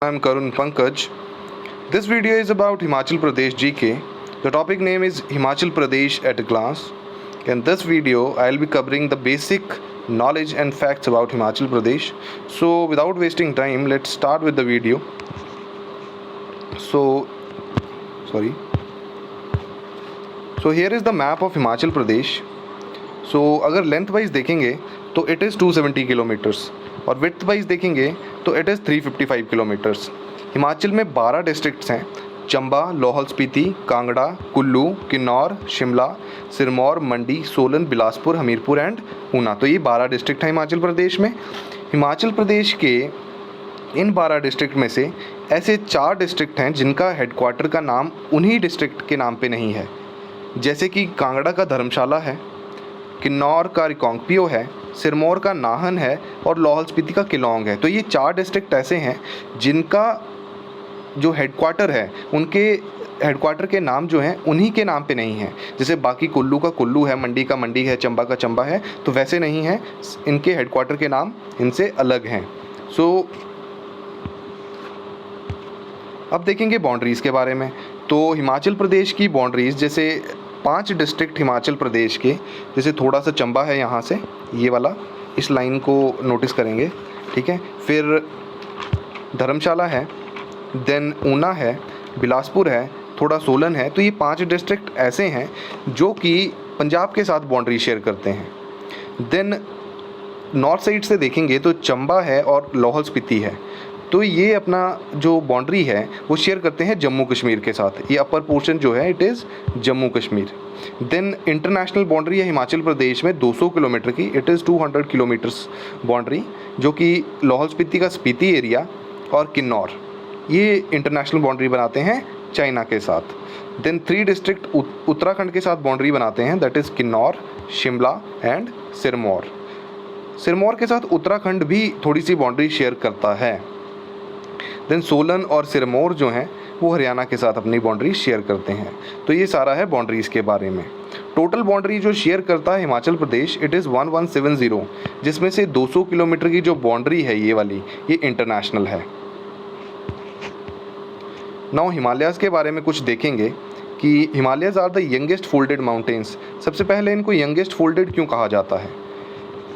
I'm Karun Pankaj. This video is about Himachal Pradesh GK. The topic name is Himachal Pradesh at a glance. In this video, I'll be covering the basic knowledge and facts about Himachal Pradesh. So, without wasting time, let's start with the video. So here is the map of Himachal Pradesh. So अगर length wise देखेंगे तो it is 270 kilometres और width wise देखेंगे तो it is 355 kilometres. Himachal में 12 districts हैं: चंबा, लाहौल स्पीति, कांगड़ा, कुल्लू, किन्नौर, शिमला, सिरमौर, मंडी, Solan, Bilaspur, Hamirpur and Una. तो ये 12 डिस्ट्रिक्ट हैं हिमाचल प्रदेश में। हिमाचल प्रदेश के इन 12 डिस्ट्रिक्ट में से ऐसे 4 डिस्ट्रिक्ट हैं जिनका हेडक्वार्टर का नाम उन्हीं डिस्ट्रिक्ट के नाम पे नहीं है, जैसे कि कांगड़ा का धर्मशाला है, किन्नौर का रिकांगपिओ है, सिरमौर का नाहन है और लाहौल स्पीति का किलोंग है। तो ये 4 डिस्ट्रिक्ट ऐसे हैं जिनका जो हेडक्वार्टर है, उनके हेडक्वार्टर के नाम जो हैं उन्हीं के नाम पे नहीं है। जैसे बाकी कुल्लू का कुल्लू है, मंडी का मंडी है, चंबा का चंबा है, तो वैसे नहीं है, इनके हेडक्वार्टर के नाम इनसे अलग हैं। अब देखेंगे बाउंड्रीज़ के बारे में। तो हिमाचल प्रदेश की बाउंड्रीज़, जैसे 5 डिस्ट्रिक्ट हिमाचल प्रदेश के, जैसे थोड़ा सा चंबा है यहाँ से, ये वाला, इस लाइन को नोटिस करेंगे, ठीक है। फिर धर्मशाला है, देन ऊना है, बिलासपुर है, थोड़ा सोलन है। तो ये 5 डिस्ट्रिक्ट ऐसे हैं जो कि पंजाब के साथ बाउंड्री शेयर करते हैं। देन नॉर्थ साइड से देखेंगे तो चंबा है और लाहौल स्पीति है। तो ये अपना जो बाउंड्री है वो शेयर करते हैं जम्मू कश्मीर के साथ। ये अपर पोर्शन जो है it is Jammu Kashmir. Then international boundary है हिमाचल प्रदेश में 200 किलोमीटर की, इट इज़ 200 किलोमीटर्स बाउंड्री, जो कि लाहौल स्पीति का स्पीति एरिया और किन्नौर, ये इंटरनेशनल बाउंड्री बनाते हैं चाइना के साथ। देन 3 डिस्ट्रिक्ट उत्तराखंड के साथ बाउंड्री बनाते हैं, that is Kinnaur, Shimla and Sirmaur. Sirmaur के साथ उत्तराखंड भी थोड़ी सी बाउंड्री शेयर करता है। देन सोलन और सिरमौर जो हैं वो हरियाणा के साथ अपनी बाउंड्री शेयर करते हैं। तो ये सारा है बाउंड्रीज़ के बारे में। टोटल बाउंड्री जो शेयर करता है हिमाचल प्रदेश इट इज़ 1170, जिसमें से 200 किलोमीटर की जो बाउंड्री है ये वाली, ये इंटरनेशनल है। नाउ हिमालयाज़ के बारे में कुछ देखेंगे कि Himalayas are the youngest folded mountains. सबसे पहले इनको यंगेस्ट फोल्डेड क्यों कहा जाता है?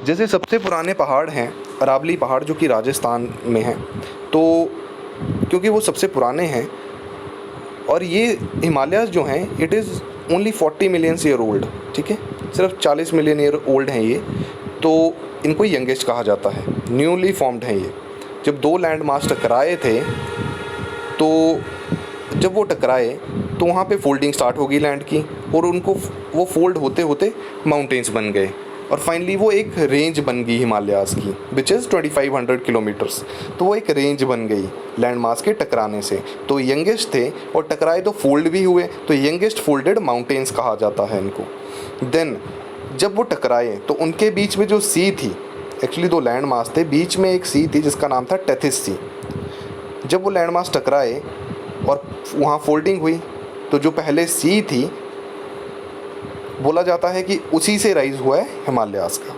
जैसे सबसे पुराने पहाड़ हैं अरावली पहाड़, जो कि राजस्थान में हैं, तो क्योंकि वो सबसे पुराने हैं और ये हिमालयाज़ जो हैं it is only 40 million year old, ठीक है, सिर्फ 40 मिलियन ईयर ओल्ड हैं ये, तो इनको यंगेस्ट कहा जाता है। न्यूली फॉर्म्ड हैं ये। जब 2 लैंड मास टकराए थे, तो जब वो टकराए तो वहाँ पे फोल्डिंग स्टार्ट होगी लैंड की, और उनको वो फोल्ड होते होते माउंटेन्स बन गए और फाइनली वो एक रेंज बन गई हिमालयाज़ की, विच इज़ 2500 किलोमीटर्स। तो वो एक रेंज बन गई लैंड मास के टकराने से। तो यंगेस्ट थे और टकराए तो फोल्ड भी हुए, तो यंगेस्ट फोल्डेड माउंटेन्स कहा जाता है इनको। देन जब वो टकराए तो उनके बीच में जो सी थी, एक्चुअली 2 लैंड मास थे, बीच में एक सी थी जिसका नाम था टेथिस सी। जब वो लैंड मास टकराए और वहाँ फोल्डिंग हुई, तो जो पहले सी थी, बोला जाता है कि उसी से राइज हुआ है हिमालयाज़ का।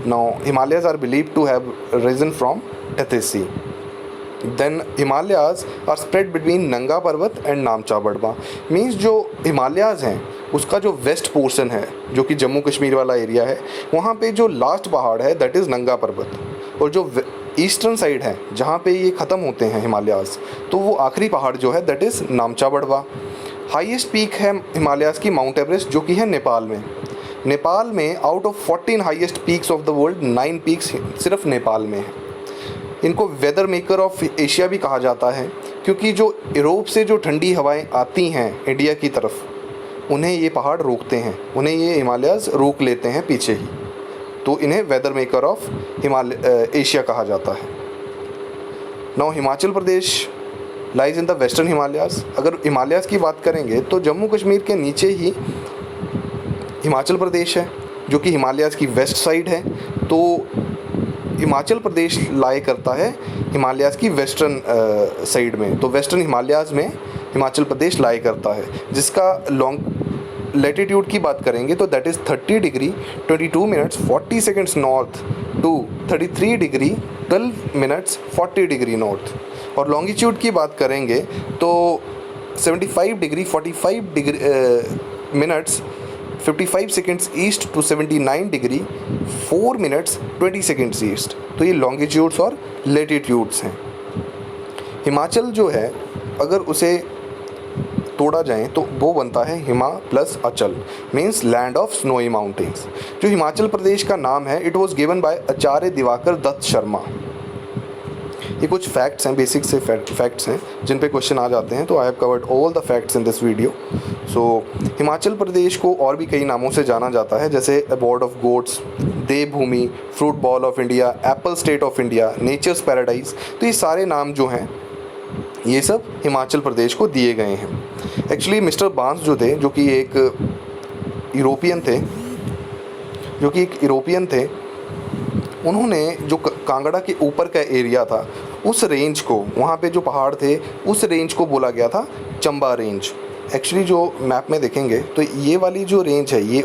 Now Himalayas are believe to have risen from Tethys sea. Then Himalayas are spread between Nanga Parbat and Namcha Barwa. Means जो हिमालयाज़ हैं उसका जो वेस्ट पोर्शन है, जो कि जम्मू कश्मीर वाला एरिया है, वहाँ पे जो लास्ट पहाड़ है दैट इज़ नंगा पर्वत, और जो ईस्टर्न साइड है जहाँ पे ये ख़त्म होते हैं हिमालयाज़, तो वो आखिरी पहाड़ जो है that is Namcha Barwa. Highest peak है हिमालयाज़ की माउंट एवरेस्ट, जो कि है नेपाल में। नेपाल में out of 14 highest peaks of the world 9 peaks सिर्फ नेपाल में है। इनको वेदर मेकर ऑफ एशिया भी कहा जाता है, क्योंकि जो यूरोप से जो ठंडी हवाएं आती हैं इंडिया की तरफ, उन्हें ये पहाड़ रोकते हैं, उन्हें ये हिमालयाज़ रोक लेते हैं पीछे ही, तो इन्हें वेदर मेकर ऑफ एशिया कहा जाता है। Now Himachal Pradesh lies in the western Himalayas. अगर हिमालयाज़ की बात करेंगे तो जम्मू कश्मीर के नीचे ही हिमाचल प्रदेश है, जो कि हिमालयाज़ की वेस्ट साइड है। तो हिमाचल प्रदेश लाई करता है हिमालयाज़ की वेस्टर्न साइड में। तो वेस्टर्न हिमालयाज़ में हिमाचल प्रदेश लाई करता है, जिसका लॉन्ग लैटिट्यूड की बात करेंगे तो that is 30 degree 22 minutes 40 seconds north to 33 degree 12 minutes 40 degree north. और लॉन्गिट्यूड की बात करेंगे तो 75 degree 45 degree minutes 55 seconds east to 79 degree 4 minutes 20 seconds east. तो ये लॉन्गिट्यूड्स और लेटीट्यूड्स हैं। हिमाचल जो है अगर उसे तोड़ा जाए तो वो बनता है हिमा प्लस अचल, means land of snowy mountains. जो हिमाचल प्रदेश का नाम है इट वॉज गिवन बाय आचार्य दिवाकर दत्त शर्मा। ये कुछ फैक्ट्स हैं, बेसिक से फैक्ट्स हैं जिन पे क्वेश्चन आ जाते हैं। तो I have covered all the facts in this video. So Himachal Pradesh को और भी कई नामों से जाना जाता है, जैसे abode of gods, Devbhoomi, fruit bowl of India, apple state of India, nature's paradise. तो ये सारे नाम जो हैं ये सब हिमाचल प्रदेश को दिए गए हैं। एक्चुअली मिस्टर बांस जो थे, जो कि एक यूरोपियन थे, उन्होंने जो कांगड़ा के ऊपर का एरिया था उस रेंज को, वहाँ पे जो पहाड़ थे उस रेंज को बोला गया था चंबा रेंज। एक्चुअली जो मैप में देखेंगे तो ये वाली जो रेंज है, ये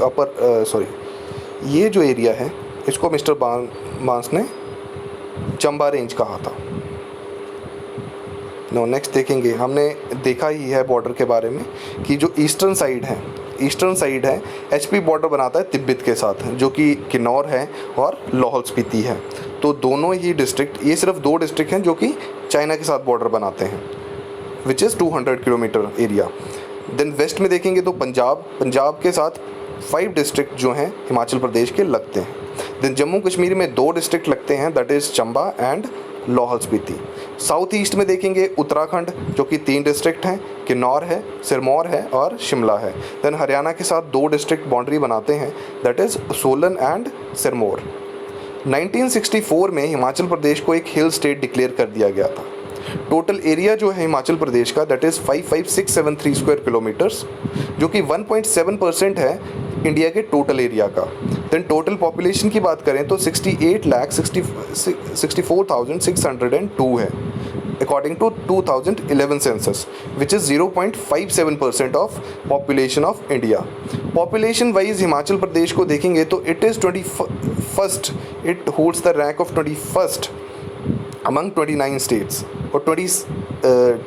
ये जो एरिया है इसको मिस्टर बांस ने चंबा रेंज कहा था। नेक्स्ट देखेंगे, हमने देखा ही है बॉर्डर के बारे में कि जो ईस्टर्न साइड है एचपी बॉर्डर बनाता है तिब्बत के साथ, जो कि किन्नौर है और लाहौल स्पीति है। तो दोनों ही डिस्ट्रिक्ट, ये सिर्फ 2 डिस्ट्रिक्ट हैं जो कि चाइना के साथ बॉर्डर बनाते हैं, which is 200 kilometre area. Then west में देखेंगे तो पंजाब के साथ 5 डिस्ट्रिक्ट जो हैं हिमाचल प्रदेश के लगते हैं। देन जम्मू कश्मीर में 2 डिस्ट्रिक्ट लगते हैं, that is Chamba and Lahaul Spiti. South east में देखेंगे उत्तराखंड, जो कि 3 डिस्ट्रिक्ट हैं, किन्नौर है, सिरमौर है और शिमला है। देन हरियाणा के साथ 2 डिस्ट्रिक्ट बाउंड्री बनाते हैं, that is Solan and Sirmaur. 1964 में हिमाचल प्रदेश को एक हिल स्टेट डिक्लेयर कर दिया गया था। टोटल एरिया जो है हिमाचल प्रदेश का दैट इज़ 55673 स्क्वायर किलोमीटर्स, जो कि 1.7% है इंडिया के टोटल एरिया का। देन टोटल पॉपुलेशन की बात करें तो 68,64,602 है according to 2011 census, which is 0.57% of population of India. Population wise Himachal Pradesh को देखेंगे तो it is 21st, it holds the rank of 21st among 29 states, और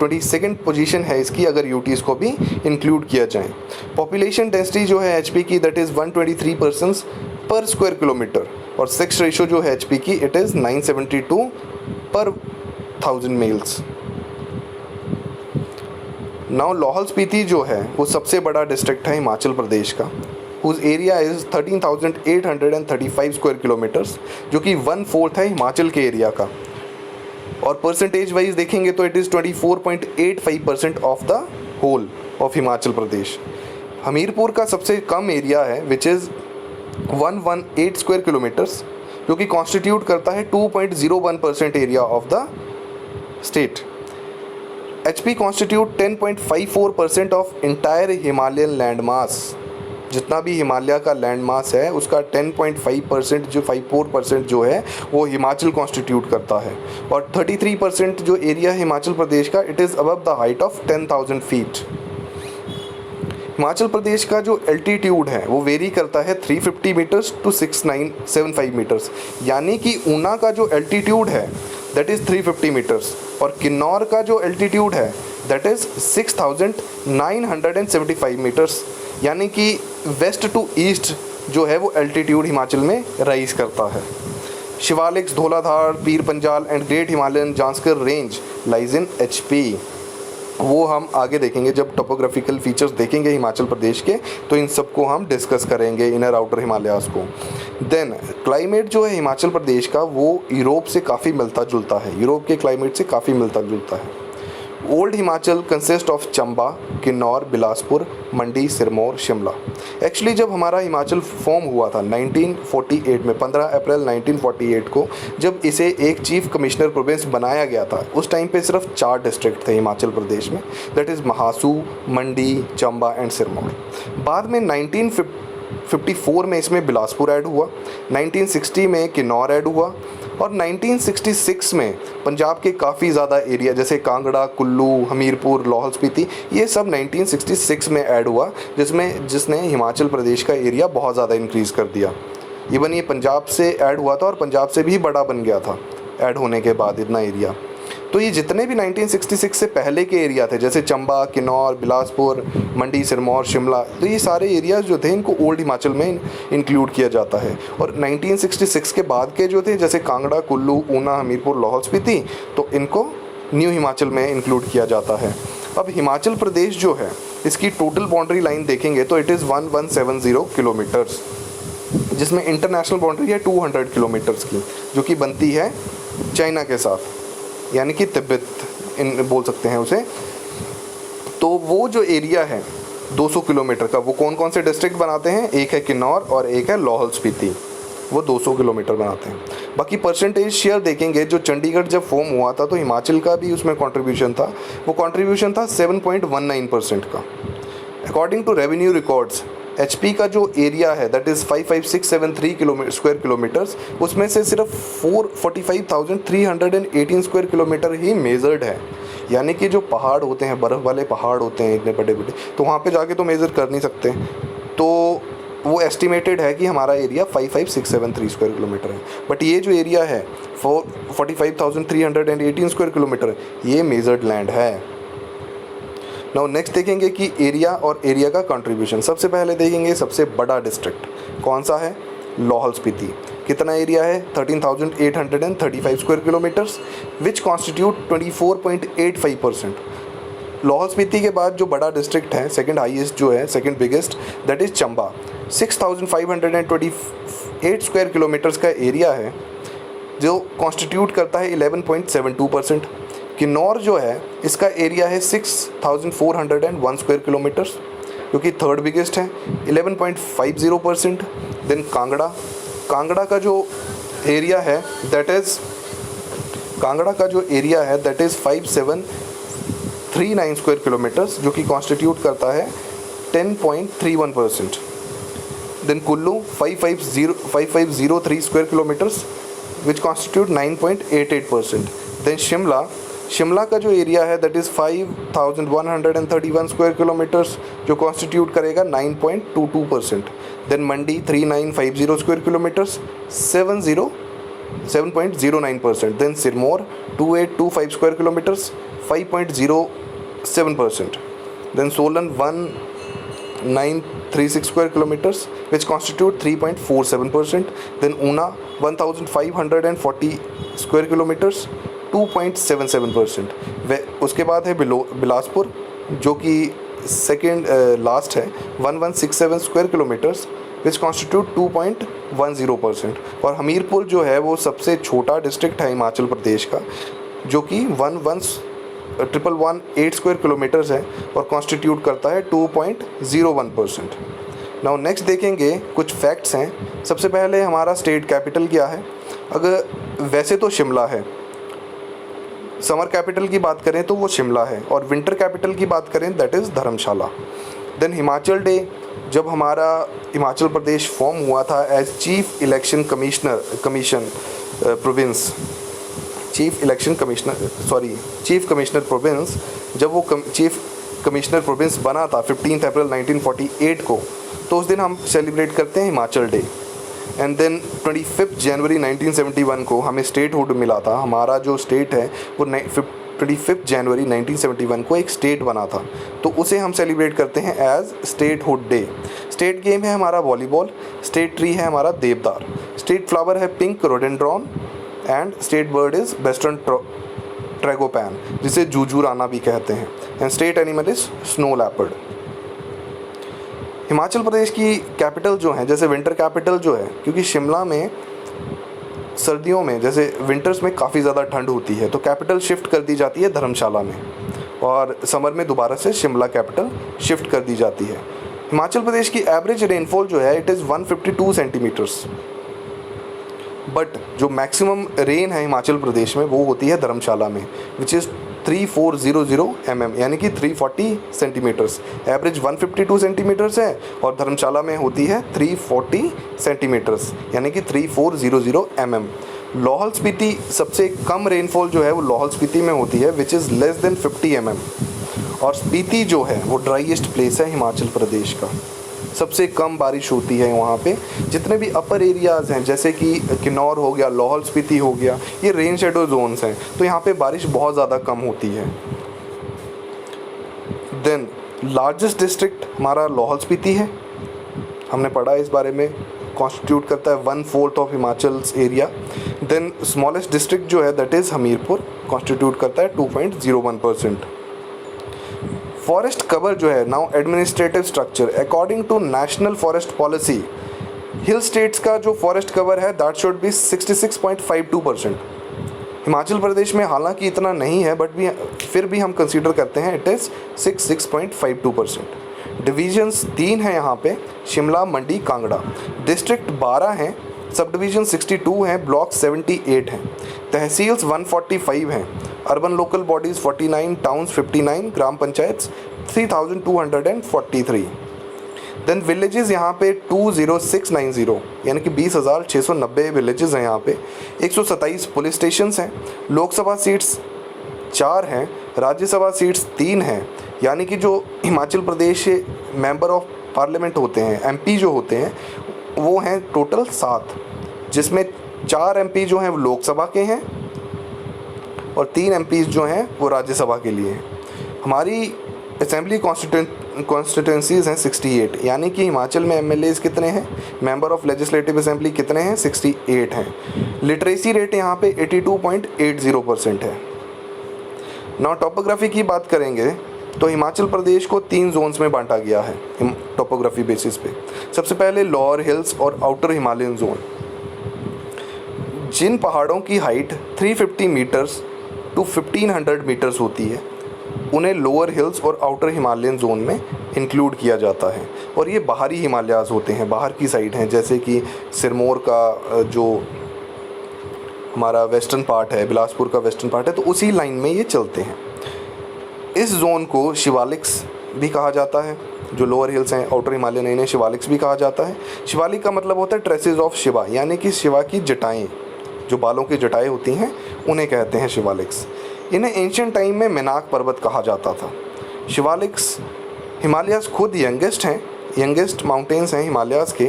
22nd पोजीशन है इसकी अगर यूटीज़ को भी इंक्लूड किया जाए। पॉपुलेशन डेंसिटी जो है एचपी की दैट इज़ 123 पर्सन्स पर स्क्वायर किलोमीटर, और सेक्स रेशो जो है एचपी की इट इज़ 972 पर 1000 मेल्स। नाउ लाहौल स्पीति जो है वो सबसे बड़ा डिस्ट्रिक्ट है हिमाचल प्रदेश का, whose area is 13,835 square kilometres, जो कि 1/4 है हिमाचल के एरिया का। और परसेंटेज वाइज देखेंगे तो it is 24.85% of the whole of Himachal Pradesh. Hamirpur का सबसे कम एरिया है विच इज़ 118 स्क्वायर किलोमीटर्स, जो कि कॉन्स्टिट्यूट करता है 2.01% area of the state. HP constitute 10.54% of entire Himalayan land mass. जितना भी हिमालय का लैंड मास है उसका 10.5% जो 54% जो है वो हिमाचल कॉन्स्टिट्यूट करता है, और 33% जो एरिया है हिमाचल प्रदेश का it is above the height of 10,000 feet. Himachal Pradesh का जो एल्टीट्यूड है वो वेरी करता है 350 मीटर्स टू 6975 मीटर्स, यानी कि ऊना का जो एल्टीट्यूड है दैट इज़ 350 मीटर्स, और किन्नौर का जो एल्टीट्यूड है दैट इज़ 6975 मीटर्स, यानी कि वेस्ट टू ईस्ट जो है वो एल्टीट्यूड हिमाचल में राइज करता है। Shivaliks, Dhauladhar, Pir Panjal and great Himalayan Zanskar range lies in HP. वो हम आगे देखेंगे जब टोपोग्राफिकल फीचर्स देखेंगे हिमाचल प्रदेश के, तो इन सबको हम डिस्कस करेंगे, इनर आउटर हिमालयाज़ को। देन क्लाइमेट जो है हिमाचल प्रदेश का वो यूरोप से काफ़ी मिलता जुलता है, यूरोप के क्लाइमेट से काफ़ी मिलता जुलता है। Old Himachal consist of Chamba, Kinnaur, Bilaspur, Mandi, Sirmaur, Shimla. Actually जब हमारा हिमाचल फॉर्म हुआ था 1948 में, 15 अप्रैल 1948 को जब इसे एक चीफ कमिश्नर प्रोविंस बनाया गया था, उस टाइम पे सिर्फ 4 डिस्ट्रिक्ट थे हिमाचल प्रदेश में, that is Mahasu, Mandi, Chamba and Sirmaur. बाद में 1954 में इसमें बिलासपुर ऐड हुआ, 1960 में किन्नौर ऐड हुआ, और 1966 में पंजाब के काफ़ी ज़्यादा एरिया जैसे कांगड़ा, कुल्लू, हमीरपुर, लाहौल स्पीति ये सब 1966 में ऐड हुआ, जिसने हिमाचल प्रदेश का एरिया बहुत ज़्यादा इंक्रीज़ कर दिया। इवन ये पंजाब से ऐड हुआ था और पंजाब से भी बड़ा बन गया था ऐड होने के बाद इतना एरिया। तो ये जितने भी 1966 से पहले के एरिया थे, जैसे चंबा, किन्नौर, बिलासपुर, मंडी, सिरमौर, शिमला, तो ये सारे एरियाज़ जो थे इनको ओल्ड हिमाचल में इंक्लूड किया जाता है। और 1966 के बाद के जो थे, जैसे कांगड़ा, कुल्लू, ऊना, हमीरपुर, लाहौल स्पीति, तो इनको न्यू हिमाचल में इंक्लूड किया जाता है। अब हिमाचल प्रदेश जो है, इसकी टोटल बाउंड्री लाइन देखेंगे तो इट इज़ 1170 किलोमीटर्स, जिसमें इंटरनेशनल बाउंड्री है 200 किलोमीटर्स की, जो कि बनती है चाइना के साथ, यानी कि तिब्बत इन बोल सकते हैं उसे। तो वो जो एरिया है 200 किलोमीटर का, वो कौन कौन से डिस्ट्रिक्ट बनाते हैं? एक है किन्नौर और एक है लाहौल स्पीति, वो 200 किलोमीटर बनाते हैं। बाकी परसेंटेज शेयर देखेंगे, जो चंडीगढ़ जब फॉर्म हुआ था तो हिमाचल का भी उसमें कंट्रीब्यूशन था, वो कंट्रीब्यूशन था 7.19% का। According to revenue records, HP का जो एरिया है दैट इज़ 55673 स्क्वायर किलोमीटर्स, उसमें से सिर्फ 445,318 स्क्वायर किलोमीटर ही मेजर्ड है। यानी कि जो पहाड़ होते हैं, बर्फ़ वाले पहाड़ होते हैं इतने बड़े बड़े, तो वहाँ पे जाके तो मेज़र कर नहीं सकते। तो वो एस्टिमेटेड है कि हमारा एरिया 55673 स्क्वायर किलोमीटर है। बट ये जो एरिया है 45,318 स्क्वायर किलोमीटर, ये मेजर्ड लैंड है। नाउ नेक्स्ट देखेंगे कि एरिया और एरिया का कंट्रीब्यूशन। सबसे पहले देखेंगे सबसे बड़ा डिस्ट्रिक्ट कौन सा है? लाहौल स्पीति। कितना एरिया है? 13,835 square kilometres, which constitute 24.85%। Lahaul Spiti के बाद जो बड़ा डिस्ट्रिक्ट है, सेकंड हाईएस्ट जो है, second biggest, that is Chamba. 6,528 square kilometres का एरिया है, जो कॉन्स्टिट्यूट करता है 11.72%। किन्नौर जो है, इसका एरिया है 6,401 स्क्वायर किलोमीटर्स, जो कि थर्ड बिगेस्ट है, 11.50%। देन कांगड़ा का जो एरिया है दैट इज़ 5739 स्क्वायर किलोमीटर्स, जो कि कॉन्स्टिट्यूट करता है 10.31%। Then Kullu 5503 square kilometres, which constitute 9.88%। Then Shimla का जो एरिया है दैट इज़ 5,131 स्क्वायर किलोमीटर्स, जो कॉन्स्टिट्यूट करेगा 9.22%। Then Mandi 3950 square kilometres, 7.09%। Then Sirmaur 2825 square kilometres, 5.07%। Then Solan 1936 square kilometres, which constitute 3.47%। Then Una 1540 square kilometres, 2.77%। उसके बाद है बिलासपुर, जो कि सेकेंड लास्ट है, 1167 स्क्वायर किलोमीटर्स, विच कॉन्स्टिट्यूट 2.10%। और हमीरपुर जो है वो सबसे छोटा डिस्ट्रिक्ट है हिमाचल प्रदेश का, जो कि 11,118 स्क्वायर किलोमीटर्स है और कॉन्स्टिट्यूट करता है 2.01%। नाउ नेक्स्ट देखेंगे कुछ फैक्ट्स हैं। सबसे पहले हमारा स्टेट कैपिटल क्या है? अगर वैसे तो शिमला है, समर कैपिटल की बात करें तो वो शिमला है, और विंटर कैपिटल की बात करें that is Dharamshala. Then Himachal day, जब हमारा हिमाचल प्रदेश फॉर्म हुआ था as chief election commissioner province, जब वो चीफ कमिश्नर प्रोविंस बना था 15 अप्रैल 1948 को, तो उस दिन हम सेलिब्रेट करते हैं हिमाचल डे। एंड देन 25 जनवरी 1971 को हमें स्टेटहुड मिला था। हमारा जो स्टेट है वो 25 जनवरी 1971 को एक स्टेट बना था, तो उसे हम सेलिब्रेट करते हैं as statehood day. State game है हमारा वॉलीबॉल, स्टेट ट्री है हमारा देवदार, स्टेट फ्लावर है pink rhododendron, and state bird is western tragopan, जिसे जूजूराना भी कहते हैं, and state animal is snow leopard. Himachal Pradesh की कैपिटल जो है, जैसे विंटर कैपिटल जो है, क्योंकि शिमला में सर्दियों में जैसे विंटर्स में काफ़ी ज़्यादा ठंड होती है, तो कैपिटल शिफ्ट कर दी जाती है धर्मशाला में, और समर में दोबारा से शिमला कैपिटल शिफ्ट कर दी जाती है। हिमाचल प्रदेश की एवरेज रेनफॉल जो है इट इज़ 152 सेंटीमीटर्स, बट जो मैक्सिमम रेन है हिमाचल प्रदेश में वो होती है धर्मशाला में, विच इज़ 3400 mm, यानी कि 340 सेंटीमीटर्स। एवरेज 152 सेंटीमीटर्स है और धर्मशाला में होती है 340 सेंटीमीटर्स, यानी कि 3400 mm। लाहौल स्पीति सबसे कम रेनफॉल जो है वो लाहौल स्पीति में होती है, which is less than 50 mm। और स्पीति जो है वो ड्राइएस्ट प्लेस है हिमाचल प्रदेश का। सबसे कम बारिश होती है वहाँ पे। जितने भी अपर एरियाज़ हैं जैसे कि किन्नौर हो गया, लाहौल स्पीति हो गया, ये रेन शेडो जोन्स हैं, तो यहाँ पे बारिश बहुत ज़्यादा कम होती है। देन लार्जेस्ट डिस्ट्रिक्ट हमारा लाहौल स्पीति है, हमने पढ़ा इस बारे में, कॉन्स्टिट्यूट करता है 1/4 of Himachal's area. Then smallest district जो है दैट इज़ हमीरपुर, कॉन्स्टिट्यूट करता है 2.01%। फॉरेस्ट कवर जो है, now administrative structure, according to national forest policy hill states का जो फॉरेस्ट कवर है that should be 66.52%। Himachal Pradesh में हालांकि इतना नहीं है, बट भी फिर भी हम कंसीडर करते हैं इट इज़ 66.52%। डिवीजन्स 3 हैं यहाँ पे, शिमला, मंडी, कांगड़ा। डिस्ट्रिक्ट 12 हैं, सब डिवीज़न 62 हैं, ब्लॉक 78 हैं, तहसील्स 145 हैं, अर्बन लोकल बॉडीज़ 49, टाउन्स 59, ग्राम पंचायत 3243। देन विलेजेस यहाँ पे 20690 यानी कि 20,690 विलेजेस हैं यहाँ पे। 127 पुलिस स्टेशंस हैं। लोकसभा सीट्स 4 हैं, राज्यसभा सीट्स 3 हैं, यानी कि जो Himachal Pradesh member of parliament होते हैं, एमपी जो होते हैं, वो हैं टोटल 7, जिसमें 4 एमपी जो हैं वो लोकसभा के हैं और 3 एमपीज़ जो हैं वो राज्यसभा के लिए हैं। हमारी असेंबली कॉन्स्टिट्यूंसीज़ हैं 68, यानी कि हिमाचल में एमएलएज़ कितने हैं, मेंबर ऑफ लेजिस्लेटिव असेंबली कितने हैं, 68 हैं। लिटरेसी रेट यहाँ पे 82.80% है। नाउ टोपोग्राफी की बात करेंगे तो हिमाचल प्रदेश को 3 जोन्स में बांटा गया है टोपोग्राफी बेसिस पे। सबसे पहले लोअर हिल्स और आउटर हिमालयन जोन। जिन पहाड़ों की हाइट 350 मीटर्स टू 1500 मीटर्स होती है उन्हें लोअर हिल्स और आउटर हिमालयन जोन में इंक्लूड किया जाता है, और ये बाहरी हिमालयाज़ होते हैं, बाहर की साइड हैं, जैसे कि सिरमौर का जो हमारा वेस्टर्न पार्ट है, बिलासपुर का वेस्टर्न पार्ट है, तो उसी लाइन में ये चलते हैं। इस जोन को शिवालिक्स भी कहा जाता है, जो लोअर हिल्स हैं, आउटर हिमालयन, इन्हें शिवालिक्स भी कहा जाता है। शिवालिक का मतलब होता है ट्रेसेस ऑफ शिवा, यानी कि शिवा की जटाएँ, जो बालों की जटाएँ होती हैं उन्हें कहते हैं शिवालिक्स। इन्हें एंशिएंट टाइम में मेनाक पर्वत कहा जाता था। शिवालिक्स हिमालयाज़ खुद यंगेस्ट हैं, यंगेस्ट माउंटेन्स हैं हिमालयाज़ के,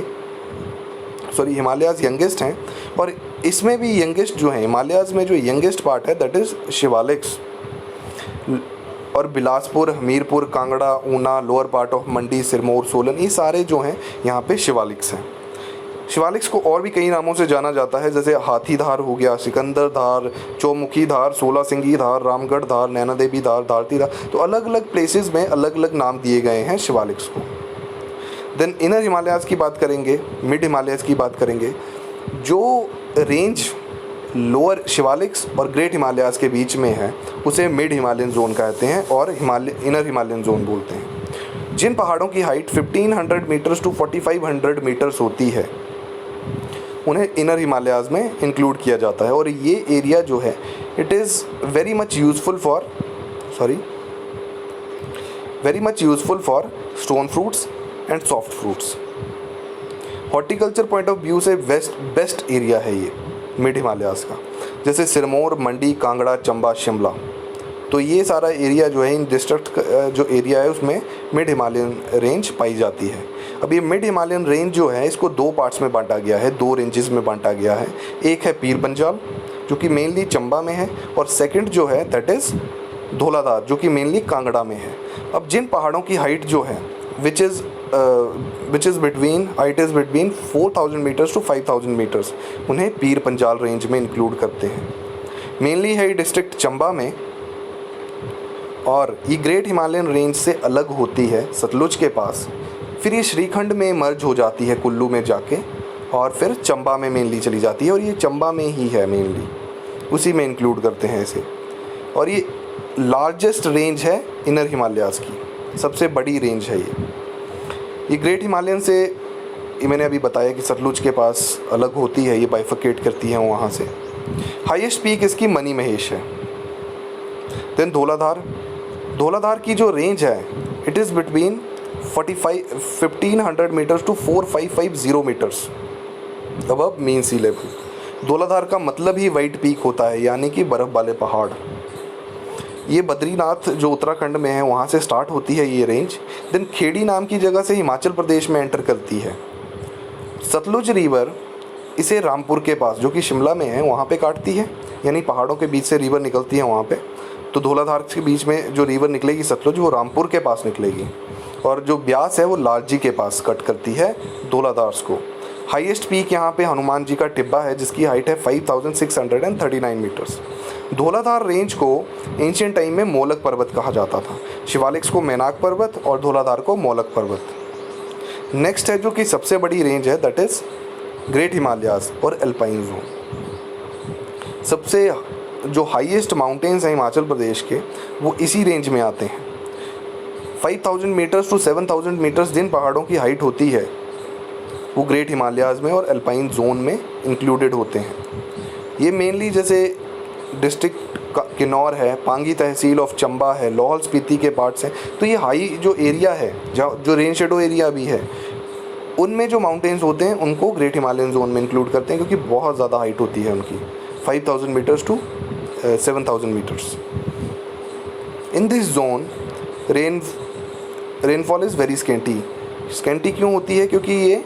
हिमालयाज़ यंगेस्ट हैं, और इसमें भी यंगेस्ट जो है हिमालयाज़ में जो यंगेस्ट पार्ट है दैट इज़ शिवालिक्स। और Bilaspur, Hamirpur, Kangra, Una, lower part of Mandi, Sirmaur, Solan, ये सारे जो हैं यहाँ पे शिवालिक्स हैं। शिवालिक्स को और भी कई नामों से जाना जाता है, जैसे हाथी धार हो गया, सिकंदर धार, चौमुखी धार, 16 सिंगी धार, रामगढ़ धार, नैना देवी धार, धारती धार, तो अलग अलग प्लेसेस में अलग अलग नाम दिए गए हैं शिवालिक्स को। देन इनर हिमालयाज़ की बात करेंगे, मिड हिमालयाज़ की बात करेंगे। जो रेंज लोअर शिवालिक्स और ग्रेट हिमालयाज़ के बीच में है उसे मिड हिमालयन जोन कहते हैं और इनर हिमालयन जोन बोलते हैं। जिन पहाड़ों की हाइट 1500 मीटर्स टू 4500 मीटर्स होती है उन्हें इनर हिमालयाज़ में इंक्लूड किया जाता है, और ये एरिया जो है it is very much useful for stone fruits and soft fruits. Horticulture point of view से बेस्ट एरिया है ये मिड हिमालयाज़ का, जैसे सिरमौर, मंडी, कांगड़ा, चंबा, शिमला, तो ये सारा एरिया जो है इन डिस्ट्रिक्ट जो एरिया है उसमें मिड हिमालयन रेंज पाई जाती है। अब ये मिड हिमालयन रेंज जो है इसको 2 पार्ट्स में बांटा गया है, 2 रेंजेस में बांटा गया है। एक है पीर पंजाल जो कि मेनली चंबा में है, और सेकंड जो है दैट इज़ धौलाधार जो कि मेनली कांगड़ा में है। अब जिन पहाड़ों की हाइट जो है which is between 4000 metres to 5000 metres, उन्हें पीर पंजाल रेंज में इंक्लूड करते हैं। मेनली है ये डिस्ट्रिक्ट चंबा में, और ये ग्रेट हिमालयन रेंज से अलग होती है सतलुज के पास, फिर ये श्रीखंड में मर्ज हो जाती है कुल्लू में जाके, और फिर चंबा में मेनली चली जाती है, और ये चंबा में ही है मेनली, उसी में इंक्लूड करते हैं इसे। और ये लार्जेस्ट रेंज है इनर हिमालयाज़ की, सबसे बड़ी रेंज है ये ग्रेट हिमालयन से ये मैंने अभी बताया कि सतलुज के पास अलग होती है, ये बाइफर्केट करती है वहाँ से। हाईएस्ट पीक इसकी मनी महेश है। देन धौलाधार की जो रेंज है it is between 1500 metres to 4550 metres above mean sea level. Dhauladhar का मतलब ही वाइट पीक होता है, यानी कि बर्फ़ वाले पहाड़। ये बद्रीनाथ जो उत्तराखंड में है वहाँ से स्टार्ट होती है ये रेंज, देन खेड़ी नाम की जगह से हिमाचल प्रदेश में एंटर करती है। सतलुज रिवर इसे रामपुर के पास, जो कि शिमला में है, वहाँ पे काटती है, यानी पहाड़ों के बीच से रिवर निकलती है वहाँ पे। तो धौलाधार के बीच में जो रिवर निकलेगी सतलुज, वो रामपुर के पास निकलेगी, और जो ब्यास है वो लालजी के पास कट करती है धौलाधार को। हाईएस्ट पीक यहाँ पे हनुमान जी का टिब्बा है, जिसकी हाइट है 5639 मीटर्स। धौलाधार रेंज को एंशियंट टाइम में मोलक पर्वत कहा जाता था, शिवालिक्स को मैनाक पर्वत और धौलाधार को मोलक पर्वत। नेक्स्ट है जो कि सबसे बड़ी रेंज है, दैट इज़ ग्रेट हिमालयाज़ और एल्पाइन जोन। सबसे जो हाईएस्ट माउंटेन्स हैं हिमाचल प्रदेश के, वो इसी रेंज में आते हैं। 5000 मीटर्स टू 7000 मीटर्स जिन पहाड़ों की हाइट होती है वो ग्रेट हिमालयाज़ में और एल्पाइन जोन में इंक्लूडेड होते हैं। ये मेनली जैसे डिस्ट्रिक्ट किन्नौर है, पांगी तहसील ऑफ चंबा है, लाहौल स्पीति के पार्ट्स हैं। तो ये हाई जो एरिया है, जो रेन शेडो एरिया भी है, उनमें जो माउंटेन्स होते हैं उनको ग्रेट हिमालयन जोन में इंक्लूड करते हैं, क्योंकि बहुत ज़्यादा हाइट होती है उनकी, 5000 metres to 7000 metres. In this zone rainfall is very scanty क्यों होती है? क्योंकि ये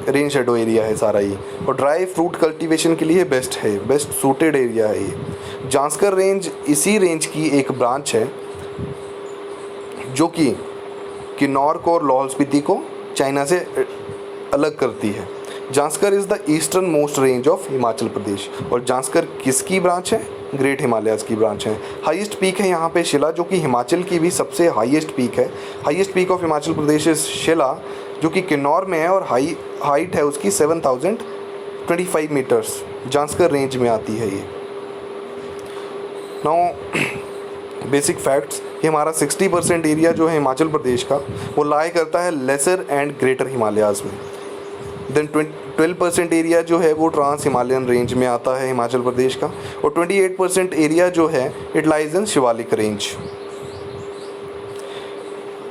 रेन शेडो एरिया है सारा ही, और ड्राई फ्रूट कल्टीवेशन के लिए बेस्ट सूटेड एरिया है ये। जांस्कर रेंज इसी रेंज की एक ब्रांच है, जो कि किन्नौर को और लाहौल स्पीति को चाइना से अलग करती है। Zanskar is the eastern most range of Himachal Pradesh, और जांस्कर किसकी ब्रांच है? ग्रेट हिमालयाज़ की ब्रांच है। हाईएस्ट पीक है यहाँ पे शिला, जो कि हिमाचल की भी सबसे हाईएस्ट पीक है। Highest peak of Himachal Pradesh is शिला, जो कि किन्नौर में है, और हाइट है उसकी 7025 मीटर्स, जांस्कर रेंज में आती है ये। नाउ बेसिक फैक्ट्स, ये हमारा 60% एरिया जो है हिमाचल प्रदेश का, वो लाई करता है लेसर एंड ग्रेटर हिमालयाज़ में। देन 12% एरिया जो है वो ट्रांस हिमालयन रेंज में आता है हिमाचल प्रदेश का, और 28% एरिया जो है it lies in Shivalik range.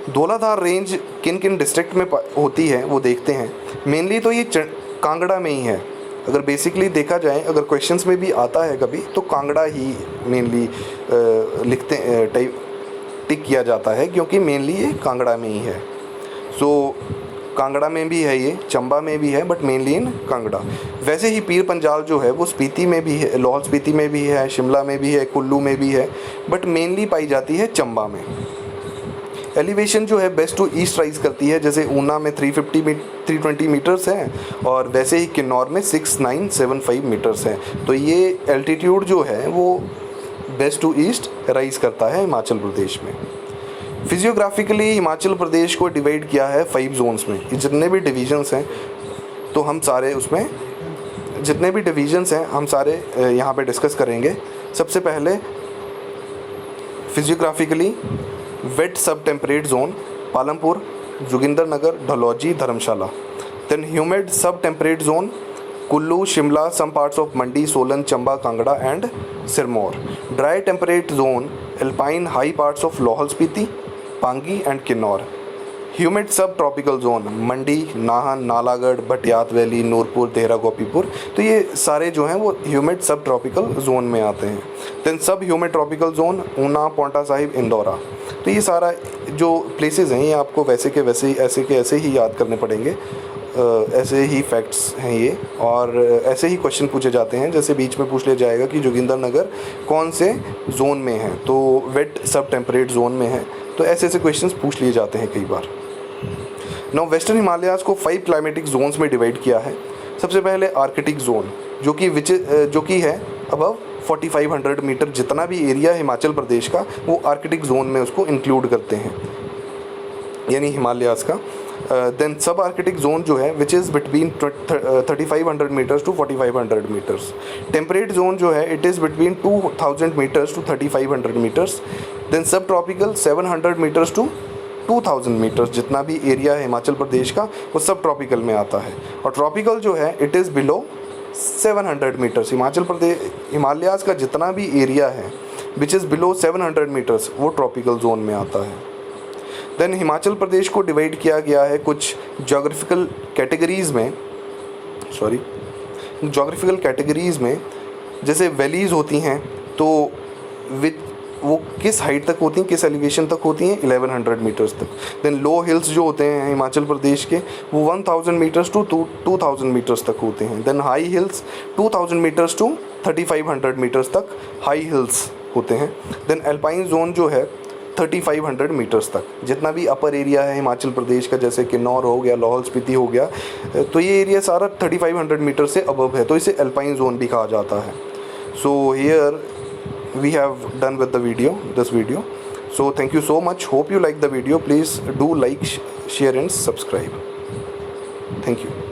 Dhauladhar range किन किन डिस्ट्रिक्ट में होती है वो देखते हैं। मेनली तो ये कांगड़ा में ही है। अगर बेसिकली देखा जाए, अगर क्वेश्चंस में भी आता है कभी, तो कांगड़ा ही मेनली टिक किया जाता है, क्योंकि मेनली ये कांगड़ा में ही है। सो कांगड़ा में भी है ये, चंबा में भी है, बट मेनली इन कांगड़ा। वैसे ही पीर पंजाल जो है वो स्पीति में भी है, लाहौल स्पीति में भी है, शिमला में भी है, कुल्लू में भी है, बट मेनली पाई जाती है चंबा में। एलिवेशन जो है वेस्ट टू ईस्ट राइज करती है, जैसे ऊना में 320 मीटर्स हैं, और वैसे ही किन्नौर में 6975 मीटर्स हैं। तो ये एल्टीट्यूड जो है वो वेस्ट टू ईस्ट राइज करता है हिमाचल प्रदेश में। फिजियोग्राफिकली हिमाचल प्रदेश को डिवाइड किया है 5 जोन्स में। जितने भी डिवीजन्स हैं तो हम सारे उसमें जितने भी डिवीजन्स हैं हम सारे यहाँ पे डिस्कस करेंगे। सबसे पहले physiographically wet sub temperate zone Palampur, Jogindernagar, Dalhousie, Dharamshala. Then humid sub temperate zone Kullu, Shimla, some parts of Mandi, Solan, Chamba, Kangra and Sirmaur. Dry temperate zone alpine high parts of Lahaul Spiti, Pangi and Kinnaur. Humid subtropical zone Mandi, Nahan, Nalagarh, Bhattiyat valley, Nurpur, Dehra, Gopipur. तो ये सारे जो हैं वो ह्यूमिड सब ट्रॉपिकल जोन में आते हैं। Then sub humid tropical zone Una, Paonta Sahib, Indora. तो ये सारा जो प्लेसेस हैं ये आपको वैसे के वैसे ही ऐसे के ऐसे ही याद करने पड़ेंगे। ऐसे ही फैक्ट्स हैं ये, और ऐसे ही क्वेश्चन पूछे जाते हैं। जैसे बीच में पूछ लिया जाएगा कि जोगिंदरनगर कौन से जोन में है, तो वेट सब टेम्परेट जोन में है। तो ऐसे ऐसे क्वेश्चंस पूछ लिए जाते हैं कई बार। नाउ वेस्टर्न हिमालयाज़ को 5 क्लाइमेटिक जोन्स में डिवाइड किया है। सबसे पहले आर्कटिक जोन, जो कि है अबव 4500 मीटर। जितना भी एरिया है हिमाचल प्रदेश का वो आर्कटिक जोन में उसको इंक्लूड करते हैं, यानी हिमालयाज़ का। देन सब आर्कटिक जोन जो है which is between 3500 metres to 4500 metres. Temperate zone जो है it is between 2000 metres to 3500 metres. Then subtropical 700 metres to 2000 metres. जितना भी एरिया है हिमाचल प्रदेश का वो सब ट्रॉपिकल में आता है। और ट्रॉपिकल जो है it is below 700 metres. Himalayas का जितना भी एरिया है विच इज़ बिलो 700 मीटर्स वो ट्रॉपिकल जोन में आता है। देन हिमाचल प्रदेश को डिवाइड किया गया है कुछ जोग्राफिकल कैटेगरीज़ में। जैसे वैलीज़ होती हैं तो वो किस हाइट तक होती हैं, किस एलिवेशन तक होती हैं, 1100 मीटर्स तक। देन लो हिल्स जो होते हैं हिमाचल प्रदेश के, वो 1000 मीटर्स टू 2000 मीटर्स तक होते हैं। Then high hills 2000 metres to 3500 metres तक हाई हिल्स होते हैं। देन एल्पाइन जोन जो है 3500 मीटर्स तक। जितना भी अपर एरिया है हिमाचल प्रदेश का, जैसे किन्नौर हो गया, लाहौल स्पीति हो गया, तो ये एरिया सारा 3500 मीटर से अबव है, तो इसे एल्पाइन जोन भी कहा जाता है। So here we have done with this video. So thank you so much, hope you like the video. Please do like, share and subscribe. Thank you.